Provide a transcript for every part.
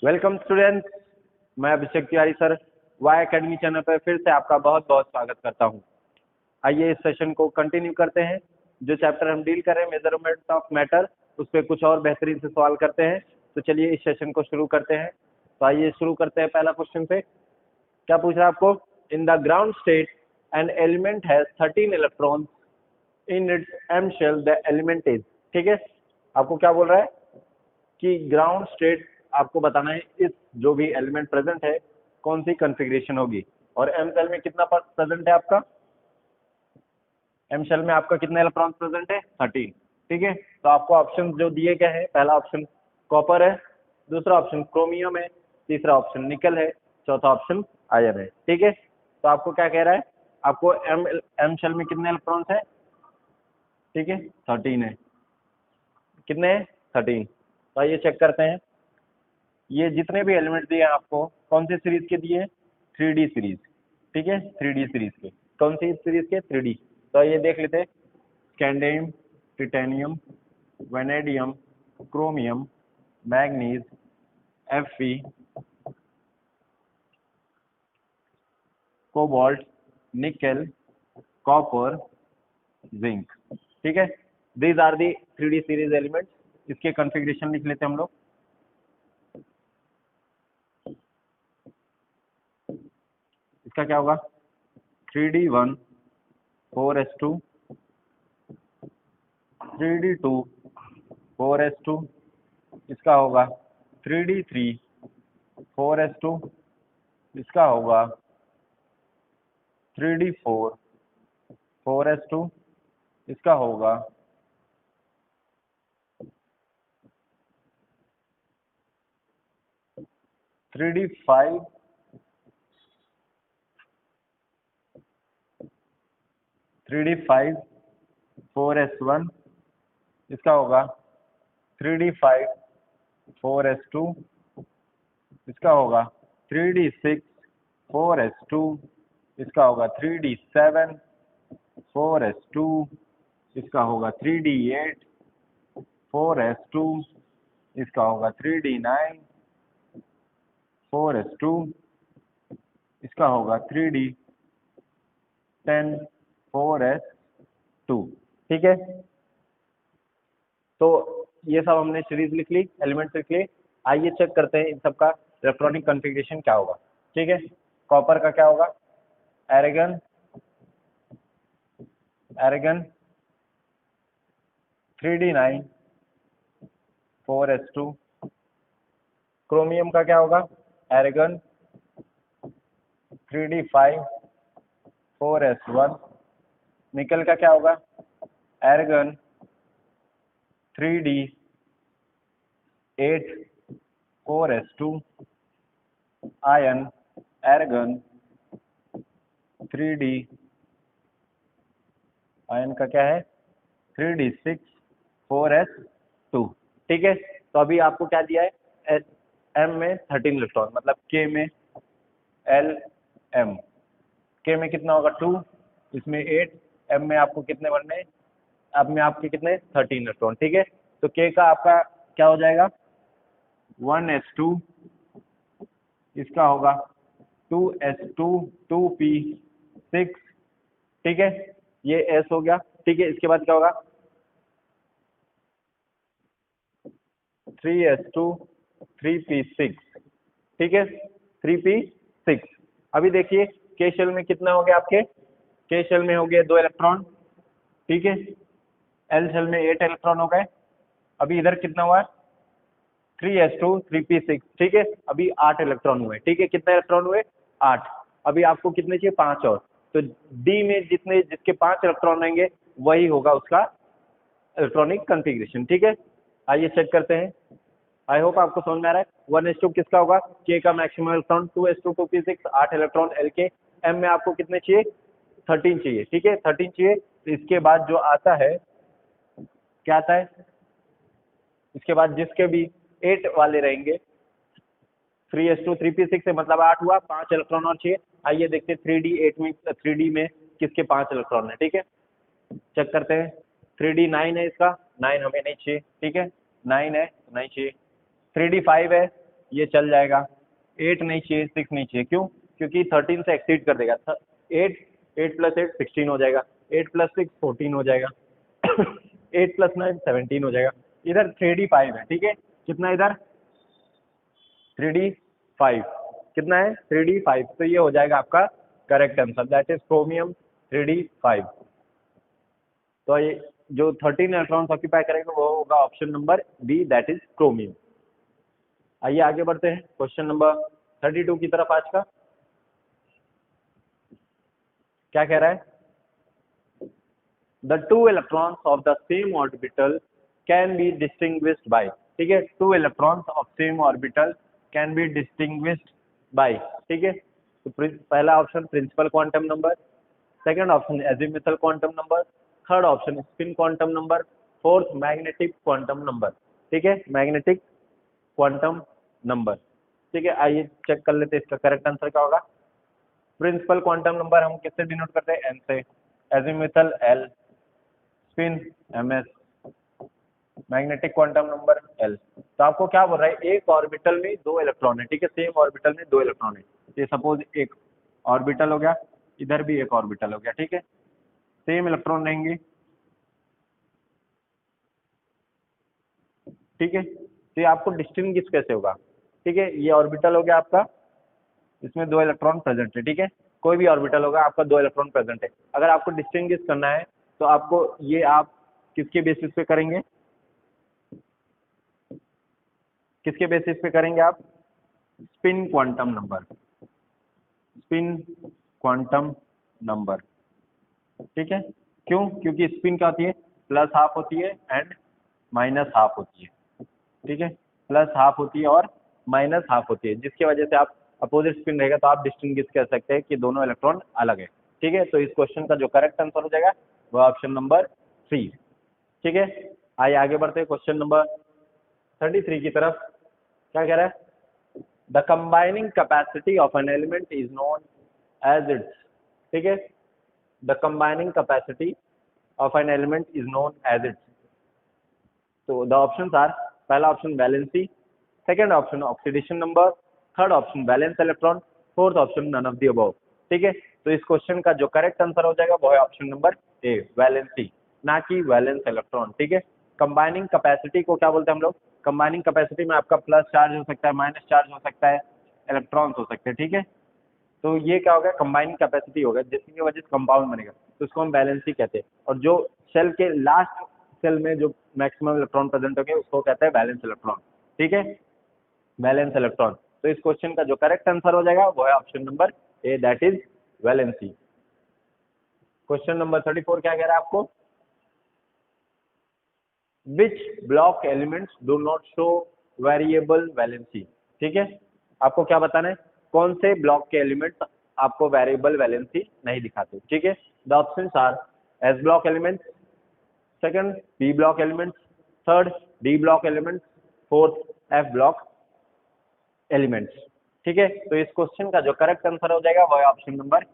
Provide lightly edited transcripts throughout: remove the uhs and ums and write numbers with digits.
Welcome students, मैं Abhishek Tiwari sir Y academy channel पर फिर से आपका बहुत बहुत स्वागत करता हूं। आइए इस सेशन को कंटिन्यू करते हैं। जो चैप्टर हम डील कर रहे हैं मेजरमेंट ऑफ मैटर, उस पर कुछ और बेहतरीन से सवाल करते हैं। तो चलिए इस सेशन को शुरू करते हैं। तो आइए शुरू करते हैं पहला क्वेश्चन से। क्या पूछ रहा है आपको? In the ground state an element has 13 electrons in its M shell, the element is. ठीक है, आपको क्या बोल रहा है कि ग्राउंड स्टेट आपको बताना है इस जो भी एलिमेंट प्रेजेंट है कौन सी कॉन्फ़िगरेशन होगी। और एम शेल में कितना प्रेजेंट है आपका? एम शेल में आपका कितने इलेक्ट्रॉन प्रेजेंट है? 13। ठीक है, तो आपको ऑप्शन जो दिए गए हैं, पहला ऑप्शन कॉपर है, दूसरा ऑप्शन क्रोमियम है, तीसरा ऑप्शन निकल है, चौथा ऑप्शन आयरन है। ठीक है, तो आपको क्या कह रहा है? आपको एम शेल में कितने इलेक्ट्रॉन्स है? ठीक है, 13 है। कितने हैं? 13। तो आइए चेक करते हैं। ये जितने भी एलिमेंट दिए हैं आपको कौन सी सीरीज के दिए हैं? 3D series. ठीक है, 3D सीरीज के। कौन सी सीरीज के? 3D। तो ये देख लेते हैं। Scandium, titanium, vanadium, chromium, manganese, Fe, cobalt, nickel, copper, zinc. ठीक है, these are the 3D series element. इसके कॉन्फ़िगरेशन लिख लेते हैं हम लोग। इसका क्या होगा? 3D1 4s2, 3D2 4s2, इसका होगा 3D3 4s2, इसका होगा 3D4 4s2, इसका होगा 3D5 3D5 4s1, इसका होगा 3D5 4s2, इसका होगा 3D6 4s2, इसका होगा 3D7 4s2, इसका होगा 3D8 4s2, इसका होगा 3D9 4s2, इसका होगा 3D10 4s2। ठीक है, तो ये सब हमने सीरीज लिख ली, एलिमेंट्स लिख ली। आइए चेक करते हैं इन सबका इलेक्ट्रॉनिक कॉन्फ़िगरेशन क्या होगा। ठीक है, कॉपर का क्या होगा? Argan, argan 3D9 4s2। Chromium का क्या होगा? Argan 3D5 4s1। निकल का क्या होगा? Argan 3D8 4s2। Ion argan 3D, ion का क्या है? 3D6 4s2। ठीक है, तो अभी आपको क्या दिया है? एम में 13 इलेक्ट्रॉन, मतलब के में LM। के में कितना होगा? 2, इसमें 8, एम में आपको कितने बनने हैं? अब में आपके कितने? 13 इलेक्ट्रॉन। ठीक है, तो के का आपका क्या हो जाएगा? 1s2, इसका होगा 2s2 2p6। ठीक है, ये s हो गया। ठीक है, इसके बाद क्या होगा? 3s2 3p6। ठीक है, 3p6। अभी देखिए के शेल में कितना हो गया आपके? के शेल में हो गए 2 इलेक्ट्रॉन। ठीक है, एल शेल में 8 इलेक्ट्रॉन हो गए। अभी इधर कितना हुआ? 3s2 3p6। ठीक है, अभी 8 इलेक्ट्रॉन हुए। ठीक है, कितने इलेक्ट्रॉन हुए? 8। अभी आपको कितने चाहिए? 5 और। तो डी में जिसके 5 इलेक्ट्रॉन रहेंगे वही होगा उसका इलेक्ट्रॉनिक कॉन्फ़िगरेशन। ठीक है, आइए चेक करते हैं। आई होप आपको समझ में आ रहा है। 1s2 किसका होगा? के का maximum electron. 2s2 2p6 8 electron L के। एम में आपको कितने चाहिए? 13 चाहिए। ठीक है, 13 चाहिए। तो इसके बाद जो आता है, क्या आता है? इसके बाद जिसके भी 8 वाले रहेंगे, 3s2 3p6 से मतलब 8 हुआ, 5 इलेक्ट्रॉन और चाहिए। आइए देखते हैं 3D8 में, 3D में किसके 5 इलेक्ट्रॉन है। ठीक है, चेक करते हैं। 3D9 है, इसका 9 हमें नहीं चाहिए। ठीक है, 9 है, नहीं चाहिए। 3D5 है, ये चल जाएगा। 8 नहीं चाहिए, 6 नहीं चाहिए, क्यों? क्योंकि 13 से एक्सीड कर देगा। 8 8 + 8 16 हो जाएगा, 8 + 6 14 हो जाएगा, 8 + 9 17 हो जाएगा। इधर 3D 5 है, ठीक है। कितना इधर? 3D 5। कितना है? 3D 5। तो ये हो जाएगा आपका correct answer, that is chromium 3D 5। तो ये जो 13 इलेक्ट्रॉन्स ऑक्यूपाई करेगा वो होगा option number B, that is chromium. आइए आगे बढ़ते हैं क्वेश्चन नंबर 32 की तरफ। आज का क्या कह रहा है? The two electrons of the same orbital can be distinguished by, ठीक है, two electrons of same orbital can be distinguished by, ठीक है। तो पहला option principal quantum number, second option azimuthal quantum number, third option spin quantum number, fourth magnetic quantum number, ठीक है, magnetic quantum number, ठीक है। आइए चेक कर लेते हैं इसका करेक्ट आंसर क्या होगा। प्रिंसिपल क्वांटम नंबर हम किससे डिनोट करते हैं? एन से, azimuthal L, spin ms, magnetic quantum number l। तो आपको क्या बोल रहा है? एक ऑर्बिटल में 2 इलेक्ट्रॉन है, ठीक है, सेम ऑर्बिटल में 2 इलेक्ट्रॉन है। ये सपोज एक ऑर्बिटल हो गया, इधर भी एक ऑर्बिटल हो गया, ठीक है, सेम इलेक्ट्रॉन रहेंगे, ठीक है। तो ये आपको डिस्टिंग्विश कैसे होगा? ठीक है, ये ऑर्बिटल हो गया आपका, इसमें 2 इलेक्ट्रॉन प्रेजेंट है, ठीक है। कोई भी ऑर्बिटल होगा, आपका 2 इलेक्ट्रॉन प्रेजेंट है। अगर आपको डिस्टिंग्विश करना है तो आपको ये आप किसके बेसिस पे करेंगे? किसके बेसिस पे करेंगे आप? Spin quantum number, spin quantum number, ठीक है। क्यों? क्योंकि स्पिन क्या होती है? +½ होती है एंड -½ होती है, ठीक है, +½ होती है और -½ होती है, जिसकी वजह से आप अपोजिट स्पिन रहेगा तो आप डिस्टिंग्विश कर सकते हैं कि दोनों इलेक्ट्रॉन अलग है, ठीक है। तो इस क्वेश्चन का जो करेक्ट आंसर हो जाएगा वो ऑप्शन नंबर 3, ठीक है। आइए आगे बढ़ते हैं क्वेश्चन नंबर 33 की तरफ। क्या कह रहा है? The combining capacity of an element is known as its, ठीक है, the combining capacity of an element is known as its. तो द ऑप्शंस आर, पहला option valency, second option oxidation number, third option valence electron, fourth option none of the above, ठीक है। तो इस question का जो करेक्ट आंसर हो जाएगा वो है ऑप्शन नंबर ए, वैलेंसी, ना कि वैलेंस इलेक्ट्रॉन, ठीक है। कंबाइनिंग कैपेसिटी को क्या बोलते हैं हम लोग? कंबाइनिंग कैपेसिटी में आपका प्लस चार्ज हो सकता है, माइनस चार्ज हो सकता है, इलेक्ट्रॉन्स हो सकते हैं, ठीक है। तो ये क्या होगा? कंबाइनिंग कैपेसिटी होगा, जिसकी वजह से कंपाउंड बनेगा, तो उसको हम वैलेंसी कहते हैं। और जो सेल के लास्ट सेल में जो मैक्सिमम इलेक्ट्रॉन प्रेजेंट होंगे उसको कहते हैं वैलेंस इलेक्ट्रॉन, ठीक है, वैलेंस इलेक्ट्रॉन। तो इस क्वेश्चन का जो करेक्ट आंसर हो जाएगा वो है option number A, that is valency. Question number 34 क्या कह रहा है आपको? Which block elements do not show variable valency, ठीक है। आपको क्या बताना है? कौन से ब्लॉक के एलिमेंट्स आपको वेरिएबल वैलेंसी नहीं दिखाते, ठीक है। The options R S block elements, second P block elements, third D block elements, fourth F block elements, ठीक है। तो इस क्वेश्चन का जो करेक्ट आंसर हो जाएगा वो है option number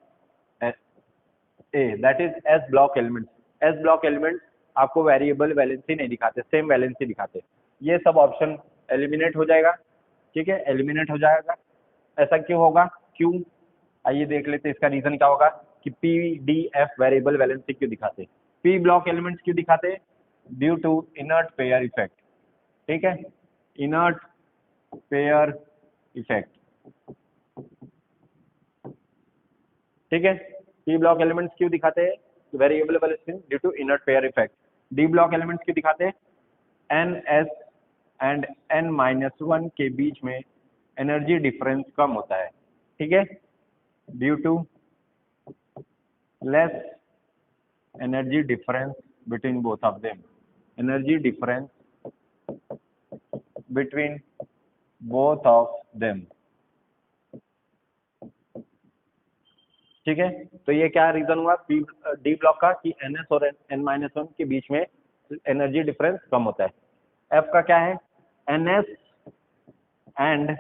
A, that is S block elements. S block elements आपको वेरिएबल वैलेंसी नहीं दिखाते, सेम वैलेंसी दिखाते। ये सब ऑप्शन एलिमिनेट हो जाएगा, ठीक है, एलिमिनेट हो जाएगा। ऐसा क्यों होगा? क्यों? आइए देख लेते हैं इसका रीजन क्या होगा कि P D F variable valency क्यों दिखाते, पी ब्लॉक एलिमेंट्स क्यों दिखाते? Due to inert pair effect, ठीक है, इनर्ट पेयर इफेक्ट, ठीक है। पी ब्लॉक एलिमेंट्स क्यों दिखाते हैं variable valency? Due to inert pair effect. D block elements क्यों दिखाते हैं? एन एस एंड n-1 के बीच में एनर्जी डिफरेंस कम होता है, ठीक है, due to less energy difference between both of them, energy difference between both of them, ठीक है। तो ये क्या रीजन हुआ पी डी ब्लॉक का कि NS और n-1 के बीच में एनर्जी डिफरेंस कम होता है। एफ का क्या है? NS एंड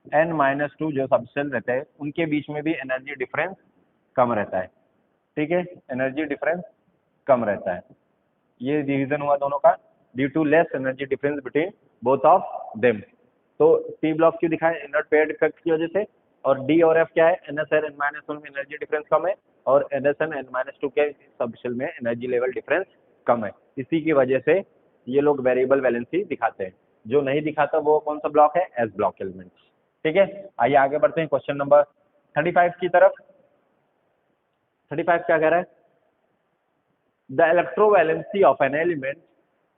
n-2 जो सबसेल रहते हैं उनके बीच में भी एनर्जी डिफरेंस कम रहता है, ठीक है, एनर्जी डिफरेंस कम रहता है। ये रीजन हुआ दोनों का, due to less energy difference between both of them. तो टी ब्लॉक क्यों दिखाए, इनर्ट पेयर्ड इफेक्ट की वजह से। और डी और एफ क्या है, NSN N-1 में एनर्जी डिफरेंस कम है और NSN N-2 के सबशेल में एनर्जी लेवल डिफरेंस कम है। इसी की वजह से ये लोग वेरिएबल वैलेंसी दिखाते हैं। जो नहीं दिखाता वो कौन सा ब्लॉक है, एस ब्लॉक एलिमेंट्स। ठीक है, आइए आगे बढ़ते हैं क्वेश्चन नंबर 35 की तरफ। 35 क्या कह रहा है, the electrovalency of an element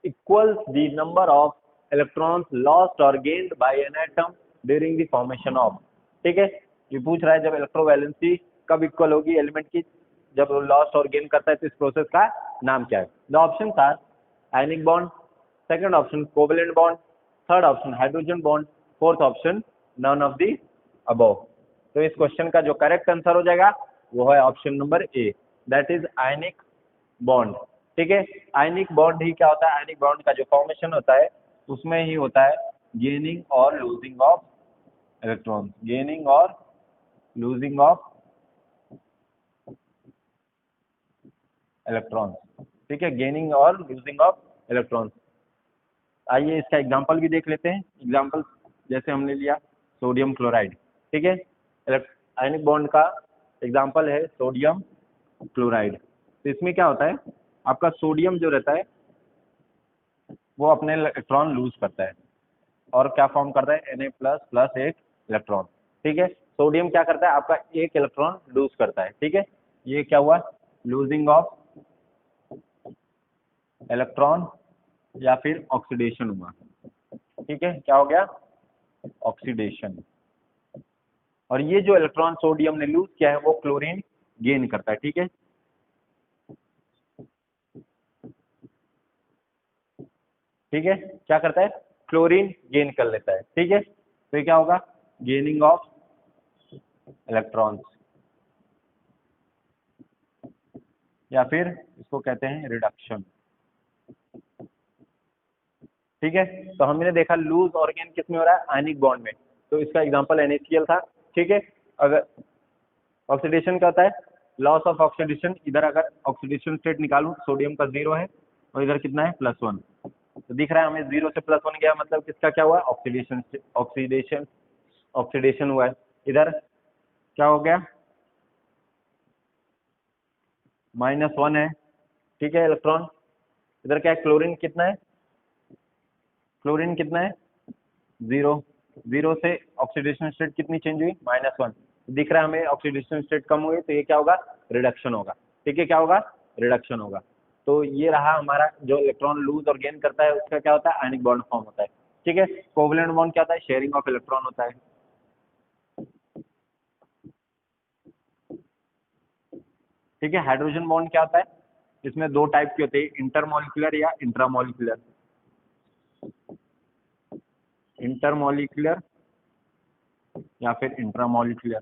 equals the number of electrons lost or gained by an atom during the formation of। ठीक है, ये पूछ रहा है जब इलेक्ट्रोवैलेंसी कब इक्वल होगी एलिमेंट की, जब लॉस्ट और गेन करता है, तो इस प्रोसेस का नाम क्या है। The option are ionic bond, second option covalent bond, third option hydrogen bond, fourth option none of the above. तो इस क्वेश्चन का जो करेक्ट आंसर हो जाएगा वो है option number A, that is ionic bond. ठीक है, आयनिक बॉन्ड ही क्या होता है, आयनिक बॉन्ड का जो फॉर्मेशन होता है उसमें ही होता है गेनिंग और लूजिंग ऑफ इलेक्ट्रॉन्स, गेनिंग और लूजिंग ऑफ इलेक्ट्रॉन्स। ठीक है, गेनिंग और लूजिंग ऑफ इलेक्ट्रॉन्स। आइए इसका एग्जांपल भी देख लेते हैं। एग्जांपल जैसे हमने लिया सोडियम क्लोराइड। ठीक है, आयनिक बॉन्ड का एग्जांपल है सोडियम क्लोराइड। तो इसमें क्या होता है, आपका सोडियम जो रहता है वो अपने इलेक्ट्रॉन लूज करता है और क्या फॉर्म करता है, Na++ एक इलेक्ट्रॉन। ठीक है, सोडियम क्या करता है, आपका एक इलेक्ट्रॉन लूज करता है। ठीक है, ये क्या हुआ, लूजिंग ऑफ इलेक्ट्रॉन या फिर ऑक्सीडेशन हुआ। ठीक है, क्या हो गया, ऑक्सीडेशन। और ये जो इलेक्ट्रॉन सोडियम ने लूज किया है वो क्लोरीन गेन करता है। ठीक है, ठीक है, क्या करता है, क्लोरीन गेन कर लेता है। ठीक है, तो ये क्या होगा, गेनिंग ऑफ इलेक्ट्रॉन्स या फिर इसको कहते हैं रिडक्शन। ठीक है, तो हमने देखा लूज और गेन किस में हो रहा है, आयनिक बॉन्ड में। तो इसका एग्जांपल NaCl था। ठीक है, अगर ऑक्सीडेशन क्या होता है, लॉस ऑफ ऑक्सीडेशन। इधर अगर ऑक्सीडेशन स्टेट निकालूं सोडियम का 0 है और इधर कितना है, +1। तो दिख रहा है हमें 0 से +1 गया, मतलब किसका क्या हुआ, ऑक्सीडेशन ऑक्सीडेशन ऑक्सीडेशन हुआ है। इधर क्या हो गया, -1 है। ठीक है, इलेक्ट्रॉन इधर क्या है, क्लोरीन कितना है, क्लोरीन कितना है, 0। 0 से ऑक्सीडेशन स्टेट कितनी चेंज हुई, -1। दिख रहा है हमें ऑक्सीडेशन स्टेट कम हुई, तो ये क्या होगा, रिडक्शन होगा। ठीक है, क्या होगा, रिडक्शन होगा। तो ये रहा हमारा जो इलेक्ट्रॉन लूज और गेन करता है उसका क्या होता है, आयनिक बॉन्ड फॉर्म होता है। ठीक है, कोवलेंट बॉन्ड क्या होता है, शेयरिंग ऑफ इलेक्ट्रॉन होता है। ठीक है, हाइड्रोजन बॉन्ड क्या होता है, इसमें दो टाइप के होते हैं, इंटरमॉलिक्यूलर या इंट्रामॉलिक्यूलर। इंटरमॉलिक्यूलर या फिर इंट्रामॉलिक्यूलर।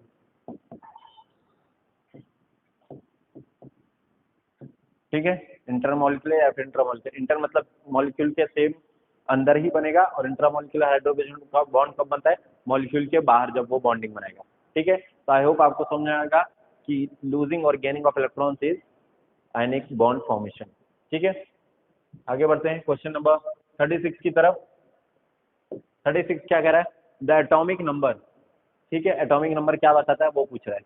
ठीक है, इंटरमॉलिक्यूलर या फिर इंट्रामॉलिक्यूलर। इंटर मतलब मॉलिक्यूल के सेम अंदर ही बनेगा और इंट्रामॉलिक्यूलर हाइड्रोजन का बॉन्ड कब बनता है, मॉलिक्यूल के बाहर जब वो बॉन्डिंग बनाएगा। ठीक है, तो आई होप आपको समझ आएगा कि लूजिंग और gaining of electrons is ionic bond formation. ठीक है, आगे बढ़ते हैं क्वेश्चन नंबर 36 की तरफ। 36 क्या कह रहा है, द एटॉमिक नंबर। ठीक है, एटॉमिक नंबर क्या बताता है वो पूछ रहा है।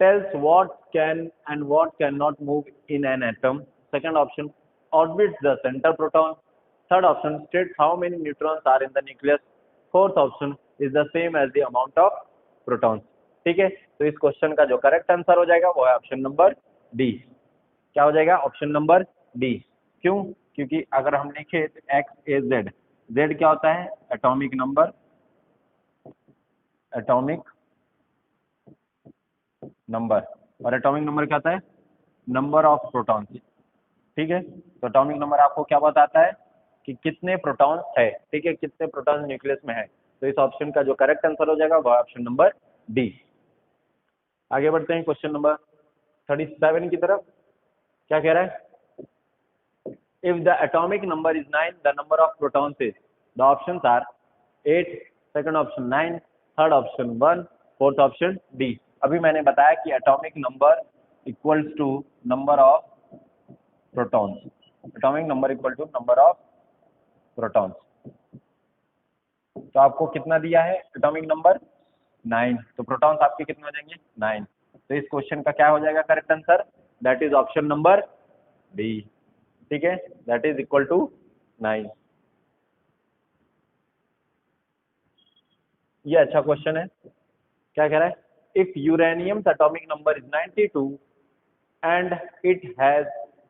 tells what can and what cannot move in an atom. Second option, orbits the center proton. Third option, states how many neutrons are in the nucleus. Fourth option is the same as the amount of protons. ठीक है, तो इस question का जो correct answer हो जाएगा वो है ऑप्शन नंबर डी। क्या हो जाएगा, ऑप्शन नंबर डी। क्यों, क्योंकि अगर हम लिखे XAZ, Z क्या होता है, एटॉमिक नंबर, एटॉमिक नंबर, और एटॉमिक नंबर क्या होता है, नंबर ऑफ प्रोटॉन्स। ठीक है, तो एटॉमिक नंबर आपको क्या बताता है कि कितने प्रोटॉन्स है। ठीक है, कितने प्रोटॉन्स न्यूक्लियस में है। तो इस ऑप्शन का जो करेक्ट आंसर हो जाएगा वो ऑप्शन नंबर डी। आगे बढ़ते हैं क्वेश्चन नंबर 37 की तरफ। क्या कह रहा है, if the atomic number is 9, the number of protons is. The options are 8, second option 9, third option 1, fourth option D. अभी मैंने बताया कि atomic number equals to number of protons. Atomic number equal to number of protons. तो आपको कितना दिया है atomic number 9, तो प्रोटॉन्स आपके कितने हो जाएंगे 9। तो इस क्वेश्चन का क्या हो जाएगा correct answer, that is option number D. ठीक है, दैट इज इक्वल टू 9। ये अच्छा क्वेश्चन है। क्या कह रहा है, if uranium atomic number is 92 and it has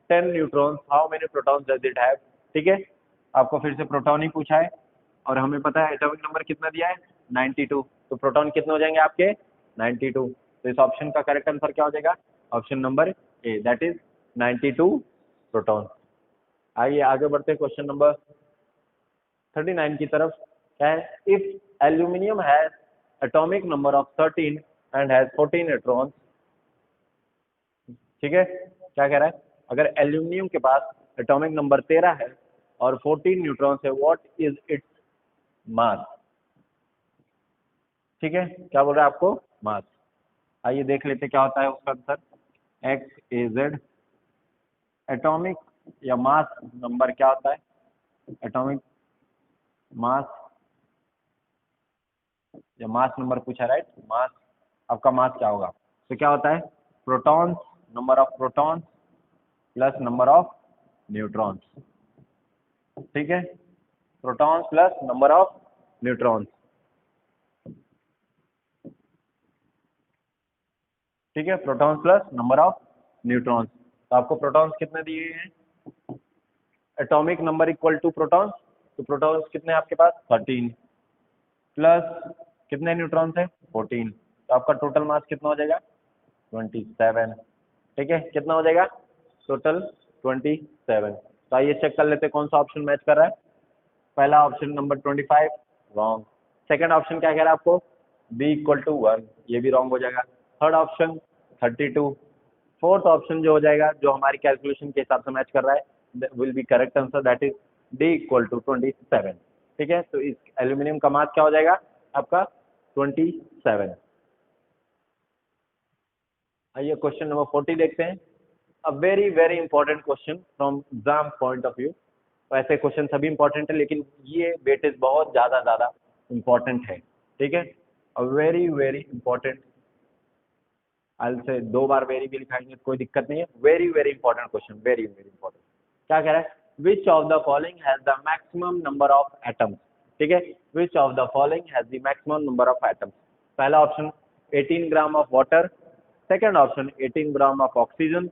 10 neutrons, how many protons does it have. ठीक है, आपको फिर से प्रोटॉन ही पूछा है और हमें पता है एटॉमिक नंबर कितना दिया है 92, तो प्रोटॉन कितने हो जाएंगे आपके 92। तो इस ऑप्शन का करेक्ट आंसर क्या हो जाएगा, option number A, that is 92 proton. आइए आगे बढ़ते हैं क्वेश्चन नंबर 39 की तरफ। क्या है, if aluminium has atomic number of 13 and has 14 neutrons. ठीक है, क्या कह रहा है, अगर एल्यूमिनियम के पास एटॉमिक नंबर 13 है और 14 न्यूट्रॉन्स है, व्हाट इज इट्स मास। ठीक है, क्या बोल रहा है आपको मास। आइए देख लेते क्या होता है उसका आंसर, एक्स ए जेड एटॉमिक या मास नंबर क्या होता है, एटॉमिक मास या मास नंबर पूछा राइट, मास आपका मास क्या होगा। तो क्या होता है, protons number of protons plus number of neutrons. ठीक है, protons plus number of neutrons. ठीक है, protons plus number of neutrons. तो आपको प्रोटॉन्स कितने दिए हैं, atomic number equal to protons, तो प्रोटॉन्स कितने आपके पास 13 प्लस कितने न्यूट्रॉन्स है 14, तो आपका टोटल मास कितना हो जाएगा 27। ठीक है, कितना हो जाएगा टोटल 27। तो आइए चेक कर लेते हैं कौन सा ऑप्शन मैच कर रहा है। पहला option number 25 wrong, second option क्या कह रहा है आपको बी इक्वल टू 1, ये भी रॉन्ग हो जाएगा। थर्ड ऑप्शन 32, फोर्थ ऑप्शन जो हो जाएगा जो हमारी कैलकुलेशन के हिसाब से मैच कर रहा है will be correct answer, that is D equal to 27। ठीक है, तो इस एल्यूमिनियम का मास क्या हो जाएगा आपका 27। आइए क्वेश्चन नंबर 40 देखते हैं। A very very important question from exam point of view. तो ऐसे क्वेश्चन सभी इंपॉर्टेंट है लेकिन ये वेटेज बहुत ज्यादा इंपॉर्टेंट है। ठीक है, अ वेरी वेरी इंपॉर्टेंट, आई से 2 बार वेरी भी लिखाएंगे तो कोई दिक्कत नहीं है। Very very important question, very very important. क्या कह रहा है, which of the following has the maximum number of atoms. ठीक है, which of the following has the maximum number of atoms. पहला option 18 gram of water, second option 18 gram of oxygen,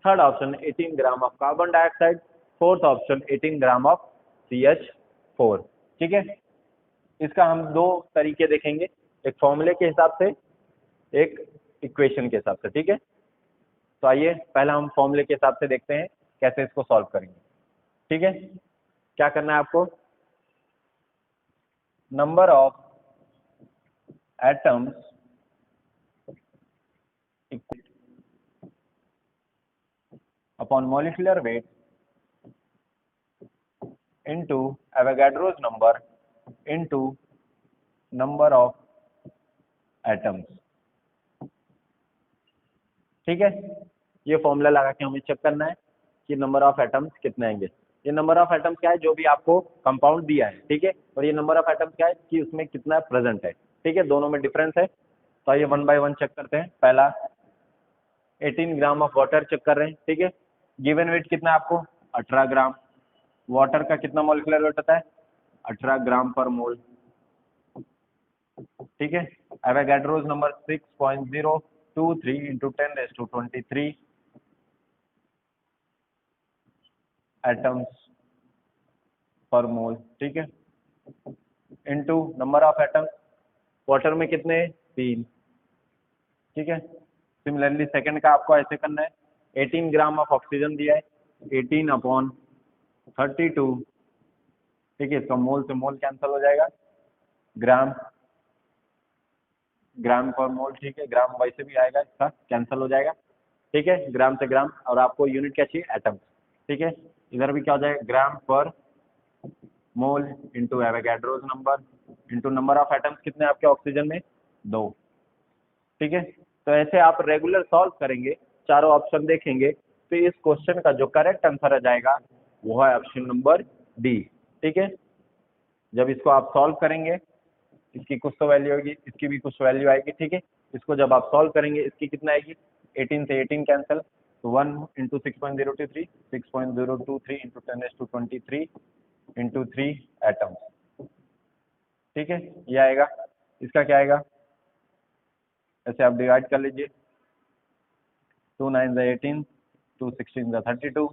third option 18 gram of carbon dioxide, fourth option 18 gram of CH4। ठीक है, इसका हम 2 तरीके देखेंगे, एक फॉर्मूले के हिसाब से, एक इक्वेशन के हिसाब से। ठीक है, तो आइए पहला हम फॉर्मूले के हिसाब से देखते हैं कैसे इसको सॉल्व करेंगे। ठीक है, क्या करना है आपको, number of atoms upon molecular weight into Avogadro's number into number of atoms। ठीक है, ये फॉर्मूला लगा के हमें चेक करना है कि नंबर ऑफ एटम्स कितने आएंगे। ये नंबर ऑफ एटम्स क्या है, जो भी आपको कंपाउंड दिया है। ठीक है, और ये नंबर ऑफ एटम्स क्या है कि उसमें कितना प्रेजेंट है। ठीक है, दोनों में डिफरेंस है। तो आइए 1 बाय 1 चेक करते हैं। पहला 18 ग्राम ऑफ वाटर चेक कर रहे हैं। ठीक है, गिवन वेट कितना है आपको 18 ग्राम, वाटर का कितना मॉलिक्यूलर वेट होता है 18 ग्राम पर मोल। ठीक है, एवोगाड्रोस नंबर 6.023 इंटू 10⁻23 एटम्स पर मोल। ठीक है, into number of atoms, water में कितने 3। ठीक है, सिमिलरली सेकंड का आपको ऐसे करना है, 18 ग्राम ऑफ ऑक्सीजन दिया है, 18/32। ठीक है, इसका मोल से मोल कैंसिल हो जाएगा, ग्राम ग्राम पर मोल। ठीक है, ग्राम वैसे भी आएगा, इसका कैंसिल हो जाएगा। ठीक है, ग्राम से ग्राम, और आपको यूनिट क्या चाहिए एटम। ठीक है, इधर भी क्या हो जाएगा ग्राम पर mole into Avogadro's number into number of atoms कितने आपके ऑक्सीजन में 2। ठीक है, तो ऐसे आप रेगुलर सॉल्व करेंगे, चारों ऑप्शन देखेंगे, तो इस क्वेश्चन का जो करेक्ट आंसर आ जाएगा वो है ऑप्शन नंबर डी। ठीक है, जब इसको आप सॉल्व करेंगे, इसकी कुछ तो वैल्यू होगी, इसकी भी कुछ वैल्यू आएगी, ठीक है। इसको जब आप सॉल्व करेंगे, इसकी कितना आएगी, 18 से 18 कैंसिल, तो 1 इंटू 6.023, 6.023 इंटू 10⁻23 इंटू 3 एटम्स, ठीक है, ये आएगा। इसका क्या आएगा, ऐसे आप डिवाइड कर लीजिए, 2 9 18, 2 16 32,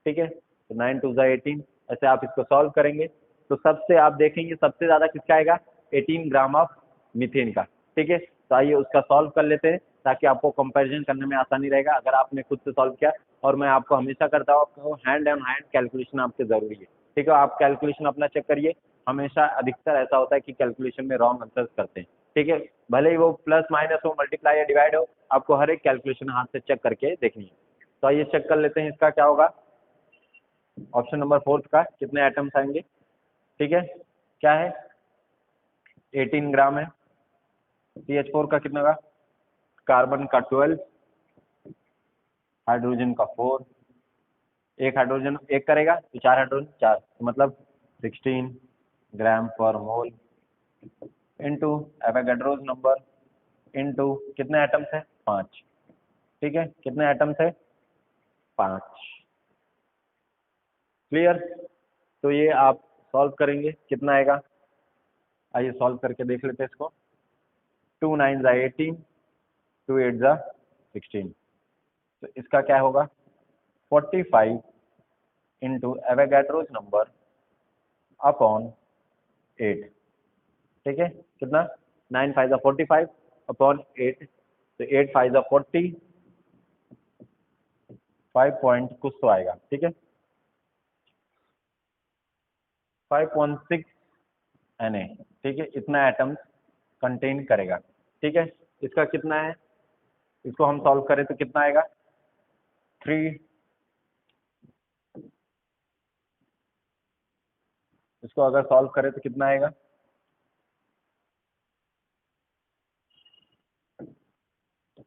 ठीक है, तो 9 2 18, ऐसे आप इसको सॉल्व करेंगे तो सबसे आप देखेंगे सबसे ज़्यादा किसका आएगा, 18 ग्राम ऑफ मीथेन का, ठीक है। तो आइए उसका सॉल्व कर लेते हैं ताकि आपको कंपैरिजन करने में आसानी रहेगा अगर आपने खुद से सॉल्व किया। और मैं आपको हमेशा करता हूँ, आपको हैंड एंड हैंड कैलकुलेशन आपके ज़रूरी है, ठीक है। आप कैलकुलेशन अपना चेक करिए, हमेशा अधिकतर ऐसा होता है कि कैलकुलेशन में रॉन्ग आंसर्स करते हैं, ठीक है। भले ही वो प्लस माइनस हो, मल्टीप्लाई या डिवाइड हो, आपको हर एक कैलकुलेशन हाथ से चेक करके देखनी है। तो आइए चेक कर लेते हैं इसका क्या होगा। ऑप्शन नंबर 4 का कितने एटम्स आएंगे, ठीक है, क्या है, 18 ग्राम है। CH4 का कितना होगा, कार्बन का 12, हाइड्रोजन का 4, एक हाइड्रोजन एक करेगा तो 4 हाइड्रोजन 4, तो मतलब 16 ग्राम पर mole into Avogadro's number into कितने एटम्स है, 5, ठीक है, कितने एटम्स है, 5, क्लियर। तो ये आप सॉल्व करेंगे कितना आएगा, आइए सॉल्व करके देख लेते हैं इसको। 2 9 18, 2 8 16, तो इसका क्या होगा, 45 इंटू एवोगाड्रोस नंबर अपॉन 8, ठीक है, कितना, 9 5 45 अपॉन 8, तो 8 5 40, 5 पॉइंट कुछ तो आएगा, ठीक है, 5.6 Na, ठीक है, इतना एटम्स कंटेन करेगा, ठीक है। इसका कितना है, इसको हम सॉल्व करें तो कितना आएगा, 3, इसको अगर सॉल्व करें तो कितना आएगा,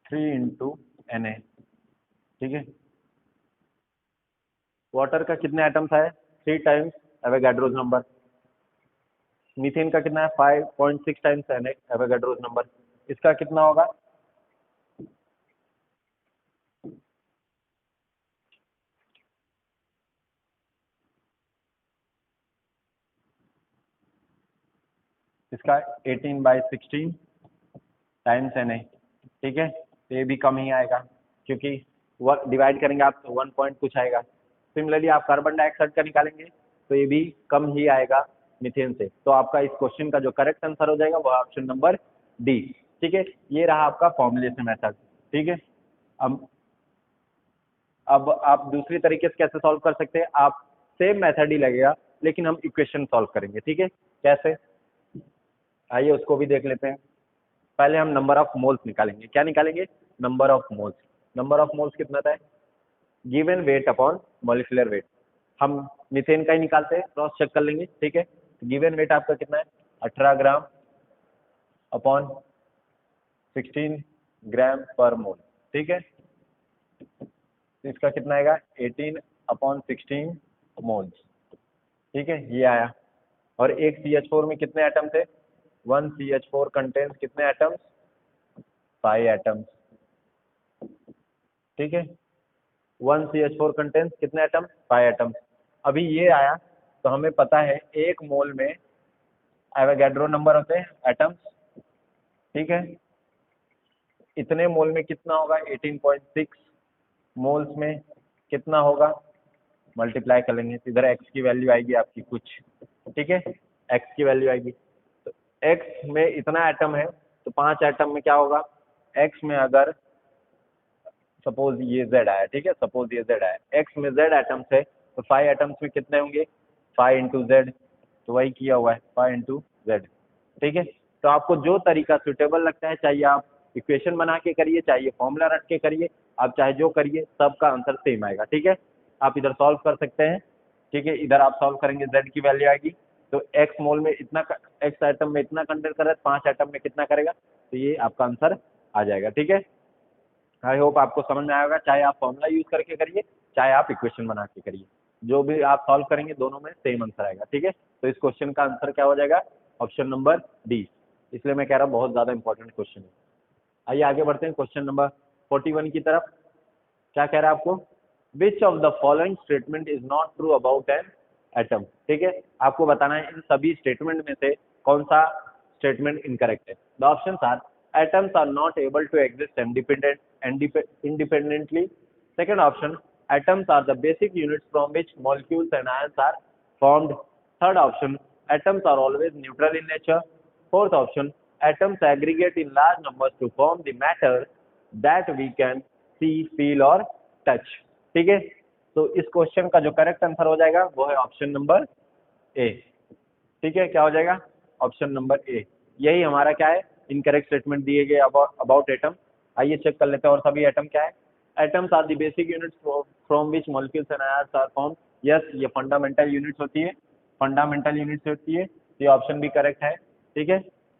3 इंटू Na, ठीक है। वाटर का कितने एटम्स है, 3 टाइम्स एवोगाड्रोस नंबर। मीथेन का कितना है, 5.6 टाइम्स एवोगाड्रोस नंबर। इसका कितना होगा, इसका 18/16 टाइम्स Na, ठीक है, तो ये भी कम ही आएगा क्योंकि डिवाइड करेंगे आप तो 1 पॉइंट कुछ आएगा। सिमिलरली आप कार्बन डाइऑक्साइड का निकालेंगे तो ये भी कम ही आएगा मीथेन से। तो आपका इस क्वेश्चन का जो करेक्ट आंसर हो जाएगा वो ऑप्शन नंबर डी, ठीक है। ये रहा आपका फॉर्मुलेशन मेथड, ठीक है। अब आप दूसरी तरीके से कैसे सॉल्व कर सकते हैं, आप सेम मेथड ही लगेगा लेकिन हम इक्वेशन सॉल्व करेंगे, ठीक है, कैसे, आइए उसको भी देख लेते हैं। पहले हम नंबर ऑफ मोल्स निकालेंगे, क्या निकालेंगे, number of moles. Number of moles कितना था, given weight upon molecular weight. हम मीथेन का ही निकालते हैं, क्रॉस चेक कर लेंगे, ठीक है। गिवन वेट आपका कितना है, 18 ग्राम अपॉन 16 ग्राम पर मोल, ठीक है। तो इसका कितना आएगा, 18/16 मोल्स, ठीक है, ये आया। और एक CH4 में कितने एटम थे, 1 CH4 कंटेन्स कितने एटम्स, 5 एटम्स, ठीक है। 1 CH4 कंटेन्स कितने एटम, 5 एटम्स। अभी ये आया तो हमें पता है 1 मोल में एवोगाड्रो नंबर होते हैं एटम्स, ठीक है। इतने मोल में कितना होगा, 18.6 मोल्स में कितना होगा, मल्टीप्लाई कर लेंगे तो इधर x की वैल्यू आएगी आपकी कुछ, ठीक है, x की वैल्यू आएगी। तो x में इतना एटम है तो 5 एटम में क्या होगा, x में अगर सपोज ये z आया, ठीक है, सपोज ये z आया, x में z एटम्स है तो 5 एटम्स में कितने होंगे, 5 इंटू जेड, तो वही किया हुआ है 5 इंटू जेड, ठीक है। तो आपको जो तरीका सुटेबल लगता है, चाहिए आप इक्वेशन बना के करिए, चाहिए फॉर्मूला रट के करिए, आप चाहे जो करिए सबका आंसर सेम आएगा, ठीक है। आप इधर सॉल्व कर सकते हैं, ठीक है, इधर आप सॉल्व करेंगे z की वैल्यू आएगी, तो x मोल में इतना, x आइटम में इतना कंटेंट कर रहा है, 5 आइटम में कितना करेगा, तो ये आपका आंसर आ जाएगा, ठीक है। आई होप आपको समझ में आएगा, चाहे आप फॉर्मूला यूज करके करिए, चाहे आप इक्वेशन बना के करिए। जो भी आप सॉल्व करेंगे दोनों में सेम आंसर आएगा, ठीक है। तो इस क्वेश्चन का आंसर क्या हो जाएगा, ऑप्शन नंबर डी। इसलिए मैं कह रहा हूँ बहुत ज्यादा इंपॉर्टेंट क्वेश्चन है। आइए आगे बढ़ते हैं क्वेश्चन नंबर 41 की तरफ। क्या कह रहा है आपको, विच of the following statement is not true about an atom, ठीक है। आपको बताना है इन सभी स्टेटमेंट में से कौन सा स्टेटमेंट इनकरेक्ट है। The option are, atoms are not able to exist independently. Second option, atoms are the basic units from which molecules and ions are formed. Third option, atoms are always neutral in nature. Fourth option, atoms aggregate in large numbers to form the matter that we can see, feel or touch. ठीक है, तो इस question का जो correct answer हो जाएगा वो है ऑप्शन नंबर ए। ठीक है, क्या हो जाएगा, ऑप्शन नंबर ए। यही हमारा क्या है, इनकरेक्ट स्टेटमेंट दिए गए अबाउट एटम। आइए चेक कर लेते हैं और सभी एटम क्या है। Atoms are the basic units from which molecules and ions are form. Yes, ये फंडामेंटल यूनिट्स होती है, फंडामेंटल यूनिट्स होती है, ये ऑप्शन भी करेक्ट है। ठीक है,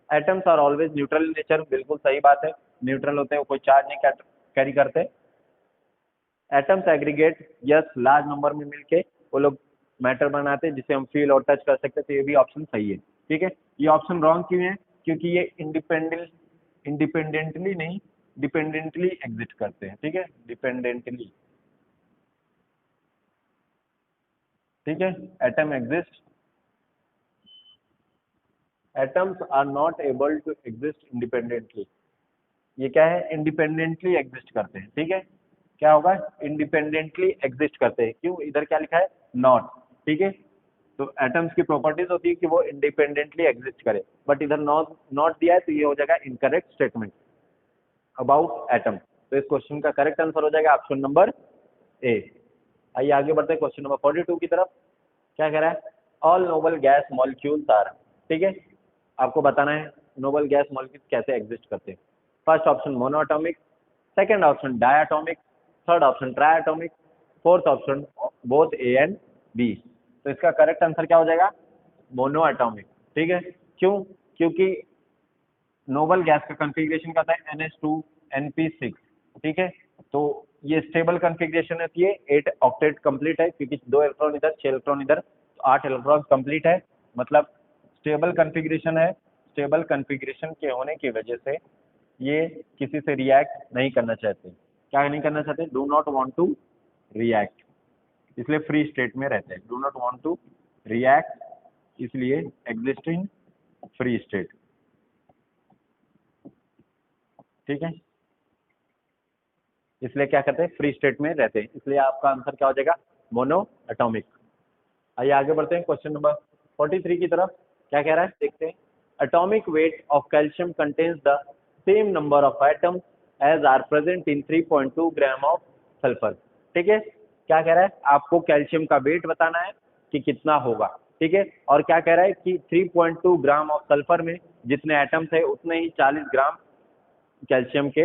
atoms are always neutral in nature, बिल्कुल सही बात है, न्यूट्रल होते हैं, कोई चार्ज नहीं कैरी करते। Atoms aggregate, yes, large number में मिलके वो लोग मैटर बनाते हैं जिसे हम फील और टच कर सकते हैं, तो ये भी ऑप्शन सही है। ठीक है, ये ऑप्शन रॉन्ग क्यों है, क्योंकि ये इंडिपेंडेंटली नहीं, डिपेंडेंटली एग्जिस्ट करते हैं। ठीक है, डिपेंडेंटली, ठीक है, atom exist, atoms are not able to exist independently. ये क्या है, इंडिपेंडेंटली एग्जिस्ट करते हैं। ठीक है, क्या होगा, इंडिपेंडेंटली एग्जिस्ट करते हैं, क्यों, इधर क्या लिखा है, नॉट। ठीक है, तो एटम्स की प्रॉपर्टीज होती है कि वो इंडिपेंडेंटली एग्जिस्ट करे, बट इधर नॉट नॉट दिया है, तो ये हो जाएगा इनकरेक्ट स्टेटमेंट अबाउट एटम। तो इस क्वेश्चन का करेक्ट आंसर हो जाएगा ऑप्शन नंबर ए। आइए आगे बढ़ते हैं क्वेश्चन नंबर 42 की तरफ। क्या कह रहा है, all noble gas molecules are, ठीक है, आपको बताना है नोबल गैस मॉलिक्यूल्स कैसे एग्जिस्ट करते हैं। First option monoatomic, second option diatomic, third option triatomic, fourth option both A and B. तो इसका करेक्ट आंसर क्या हो जाएगा, मोनोएटॉमिक। ठीक है, क्यों, क्योंकि नोबल गैस का कॉन्फ़िगरेशन क्या था, NH2NP6। ठीक है, तो ये स्टेबल कॉन्फ़िगरेशन होती है, 8 ऑक्टेट कंप्लीट है, क्योंकि 2 इलेक्ट्रॉन इधर 6 इलेक्ट्रॉन इधर, तो 8 इलेक्ट्रॉन कंप्लीट है, मतलब स्टेबल कॉन्फ़िगरेशन है। स्टेबल कॉन्फ़िगरेशन के होने की वजह से ये किसी से रिएक्ट नहीं करना चाहते। क्या नहीं करना चाहते, do not want to react, इसलिए फ्री स्टेट में रहते हैं। Do not want to react, इसलिए एग्जिस्टिंग फ्री स्टेट। ठीक है, इसलिए क्या करते हैं, फ्री स्टेट में रहते हैं, इसलिए आपका आंसर क्या हो जाएगा, मोनो एटॉमिक। आइए आगे बढ़ते हैं क्वेश्चन नंबर 43 की तरफ। क्या कह रहा है, देखते हैं। Atomic weight of calcium contains the same number of atoms as are present in 3.2 gram of sulphur. ठीक है, क्या कह रहा है, आपको कैल्शियम का वेट बताना है कि कितना होगा। ठीक है, और क्या कह रहा है कि 3.2 ग्राम ऑफ सल्फर में जितने एटम्स है उतने ही 40 ग्राम कैल्शियम के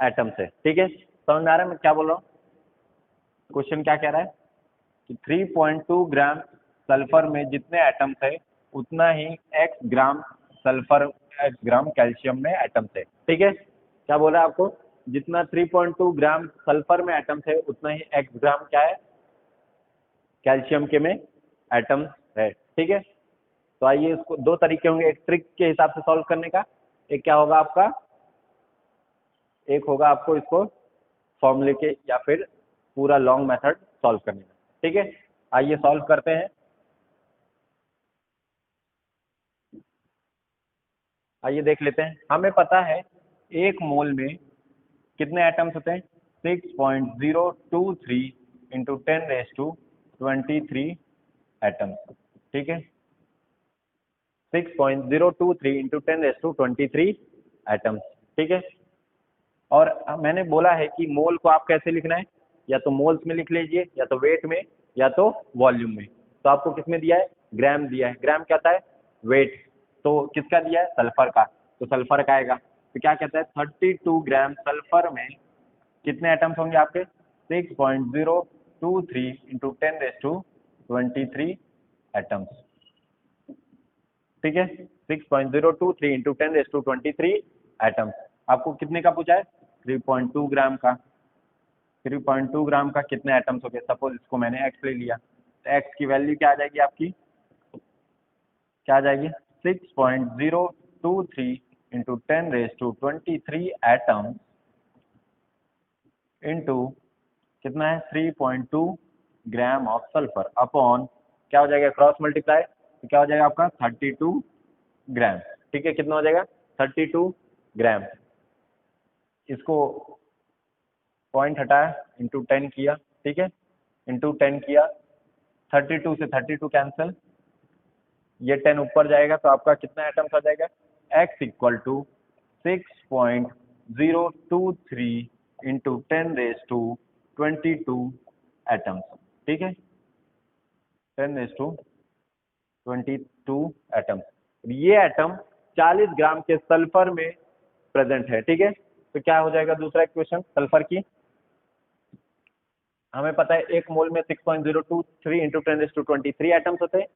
एटम्स है। ठीक है, समझ में आ रहा है मैं क्या बोल रहा हूँ। क्वेश्चन क्या कह रहा है कि 3.2 ग्राम सल्फर में जितने एटम्स है उतना ही x ग्राम सल्फर, x ग्राम कैल्शियम में एटम्स है। ठीक है, क्या बोल रहा है आपको, जितना 3.2 ग्राम सल्फर में एटम्स है उतना ही x ग्राम क्या है, कैल्शियम के में एटम्स है। ठीक है, तो आइए इसको दो तरीके होंगे, एक ट्रिक के हिसाब से सॉल्व करने का, एक क्या होगा आपका, एक होगा आपको इसको फॉर्मूले के या फिर पूरा लॉन्ग मेथड सॉल्व करने का। ठीक है, आइए सॉल्व करते हैं। आइए देख लेते हैं, हमें पता है एक मोल में कितने एटम्स होते हैं, 6.023 इंटू 10⁻23 एटम्स। ठीक है, 6.023 इंटू 10⁻23 एटम्स। ठीक है, और मैंने बोला है कि मोल को आप कैसे लिखना है, या तो मोल्स में लिख लीजिए, या तो वेट में, या तो वॉल्यूम में। तो आपको किसमें दिया है, ग्राम दिया है। ग्राम क्या होता है, वेट। तो किसका दिया है, सल्फर का, तो सल्फर का आएगा। तो क्या कहता है, 32 ग्राम सल्फर में कितने एटम्स होंगे आपके, 6.023 इंटू 10⁻23 एटम्स। ठीक है, 6.023 इंटू 10⁻23 एटम्स। आपको कितने का पूछा है, 3.2 ग्राम का। 3.2 ग्राम का कितने एटम्स हो गए? सपोज इसको मैंने एक्स ले लिया, तो एक्स की वैल्यू क्या आ जाएगी आपकी? क्या आ जाएगी? 6.023 इंटू 10⁻23 एटम इंटू कितना है 3.2 ग्राम ऑफ सल्फर अपॉन क्या हो जाएगा? क्रॉस मल्टीप्लाई, तो क्या हो जाएगा आपका 32 ग्राम। ठीक है, कितना हो जाएगा? 32 ग्राम। इसको पॉइंट हटाया, इंटू 10 किया, ठीक है, इंटू 10 किया, 32 से 32 कैंसिल, ये 10 ऊपर जाएगा तो आपका कितना एटम्स आ जाएगा? x equal to 6.023 into 10⁻22 atoms. ठीक है, 10⁻22 एटम्स। ये एटम 40 ग्राम के सल्फर में प्रेजेंट है। ठीक है, तो क्या हो जाएगा दूसरा इक्वेशन सल्फर की? हमें पता है एक मोल में 6.023 इंटू 10⁻23 एटम्स होते हैं,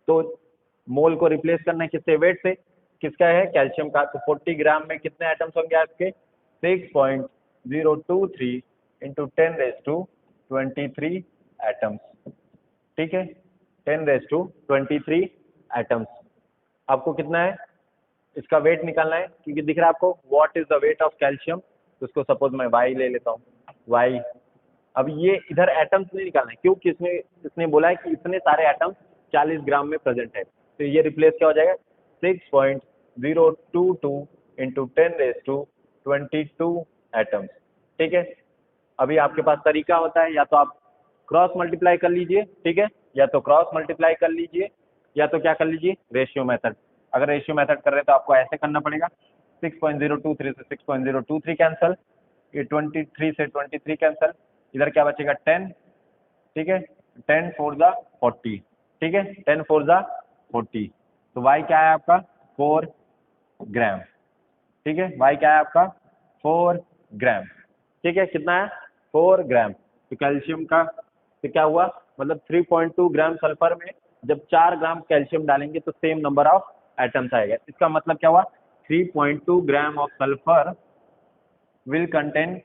तो मोल को रिप्लेस करना है किससे? वेट से। किसका है? कैल्शियम का। तो 40 ग्राम में कितने एटम्स होंगे आपके? 6.023 इंटू 10⁻23 एटम्स। ठीक है, 10⁻23 एटम्स। आपको कितना है इसका वेट निकालना है, क्योंकि दिख रहा है आपको what is the wait of calcium, तो उसको सपोज मैं वाई ले लेता हूँ, वाई। अब ये इधर एटम्स नहीं निकालना है, क्योंकि इसने बोला है कि इतने सारे एटम्स 40 ग्राम में प्रेजेंट है, तो ये रिप्लेस क्या हो जाएगा? 6.022 इंटू 10⁻22 एटम्स। ठीक है, अभी आपके पास तरीका होता है, या तो आप क्रॉस मल्टीप्लाई कर लीजिए, ठीक है, या तो क्रॉस मल्टीप्लाई कर लीजिए, या तो क्या कर लीजिए? Ratio method. अगर रेशियो मेथड कर रहे हैं तो आपको ऐसे करना पड़ेगा, 6.023 से 6.023 कैंसिल, ये 23 से 23 कैंसिल, इधर क्या बचेगा? 10। ठीक है, 10 4 ज़ा 40। ठीक है, 10 4 ज़ा 40। तो y क्या है आपका? 4 ग्राम। ठीक है, y क्या है आपका? 4 ग्राम। ठीक है, कितना है? 4 ग्राम। तो कैल्शियम का तो क्या हुआ? मतलब 3.2 ग्राम सल्फर में जब 4 ग्राम कैल्शियम डालेंगे तो सेम नंबर ऑफ एटम्स आएगा। इसका मतलब क्या हुआ? 3.2 gram of sulphur will contain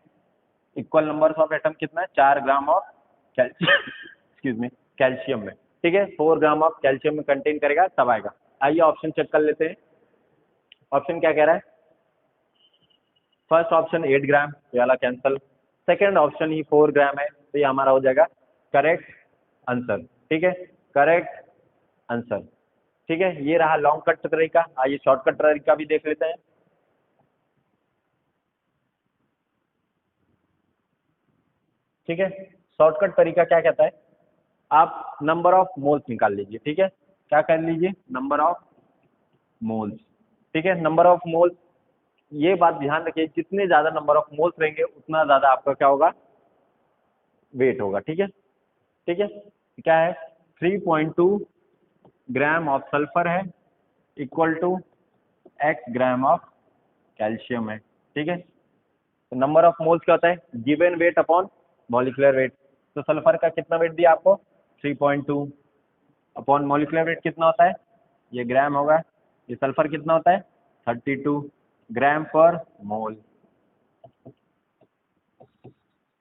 equal number of atom कितना है? 4 ग्राम of calcium excuse me calcium में। ठीक है, 4 ग्राम ऑफ कैल्शियम में कंटेन करेगा तब आएगा। आइए ऑप्शन चेक कर लेते हैं। ऑप्शन क्या कह रहा है? फर्स्ट ऑप्शन 8 ग्राम, ये वाला कैंसिल। सेकेंड ऑप्शन ही 4 ग्राम है, तो ये हमारा हो जाएगा करेक्ट आंसर। ठीक है, करेक्ट आंसर। ठीक है, ये रहा लॉन्ग कट तरीका। आइए शॉर्टकट तरीका भी देख लेते हैं। ठीक है, शॉर्टकट तरीका क्या कहता है? आप नंबर ऑफ मोल्स निकाल लीजिए। ठीक है, क्या कर लीजिए? Number of moles. ठीक है, नंबर ऑफ मोल्स, ये बात ध्यान रखिए, जितने ज्यादा नंबर ऑफ मोल्स रहेंगे उतना ज्यादा आपका क्या होगा? वेट होगा। ठीक है, ठीक है, क्या है? 3.2 ग्राम ऑफ सल्फर है equal to x gram of calcium है। ठीक है, तो नंबर ऑफ मोल्स क्या होता है? Given weight upon molecular weight. तो सल्फर का कितना वेट दिया आपको? 3.2 अपॉन मॉलिक्यूलर वेट कितना होता है? ये ग्राम होगा। ये सल्फर कितना होता है? 32 ग्राम पर मोल।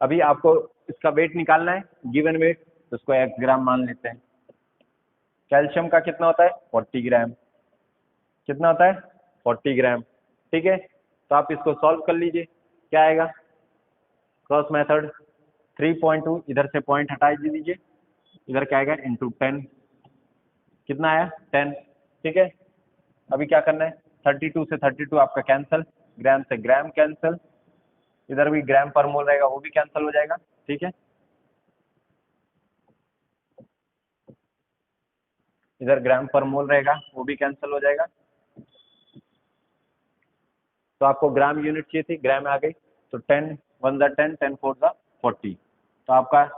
अभी आपको इसका वेट निकालना है, गिवन वेट, तो उसको x ग्राम मान लेते हैं। कैल्शियम का कितना होता है? 40 ग्राम। कितना होता है? 40 ग्राम। ठीक है, तो आप इसको सॉल्व कर लीजिए, क्या आएगा? क्रॉस मेथड, 3.2 इधर से पॉइंट हटा दीजिए, इधर क्या आएगा? इंटू 10। कितना आया? 10। ठीक है, अभी क्या करना है? 32 से 32 आपका कैंसिल, ग्राम से ग्राम कैंसिल, इधर भी ग्राम पर मोल रहेगा वो भी कैंसिल हो जाएगा। ठीक है, इधर ग्राम पर मोल रहेगा वो भी कैंसिल हो जाएगा। तो आपको ग्राम यूनिट चाहिए थी, ग्राम आ गई, तो 10 1 ज़ा 10, 10 4 ज़ा 40। तो आपका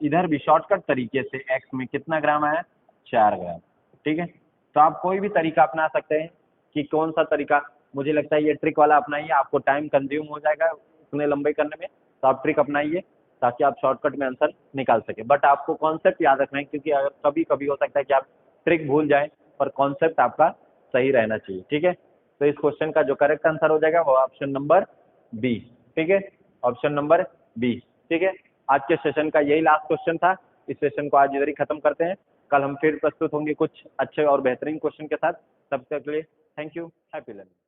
इधर भी शॉर्टकट तरीके से एक्स में कितना ग्राम आया? 4 ग्राम। ठीक है, तो आप कोई भी तरीका अपना सकते हैं, कि कौन सा तरीका? मुझे लगता है ये ट्रिक वाला अपनाइए, आपको टाइम कंज्यूम हो जाएगा उतने लंबे करने में, तो आप ट्रिक अपनाइए ताकि आप शॉर्टकट में आंसर निकाल सके। बट आपको कॉन्सेप्ट याद रखना है, क्योंकि अगर कभी कभी हो सकता है कि आप ट्रिक भूल जाएं, पर कॉन्सेप्ट आपका सही रहना चाहिए। ठीक है, तो इस क्वेश्चन का जो करेक्ट आंसर हो जाएगा वो ऑप्शन नंबर बी। ठीक है, ऑप्शन नंबर बी। ठीक है, आज के सेशन का यही लास्ट क्वेश्चन था। इस सेशन को आज इधर ही खत्म करते हैं। कल हम फिर प्रस्तुत होंगे कुछ अच्छे और बेहतरीन क्वेश्चन के साथ। तब तक के लिए थैंक यू, हैप्पी लर्निंग।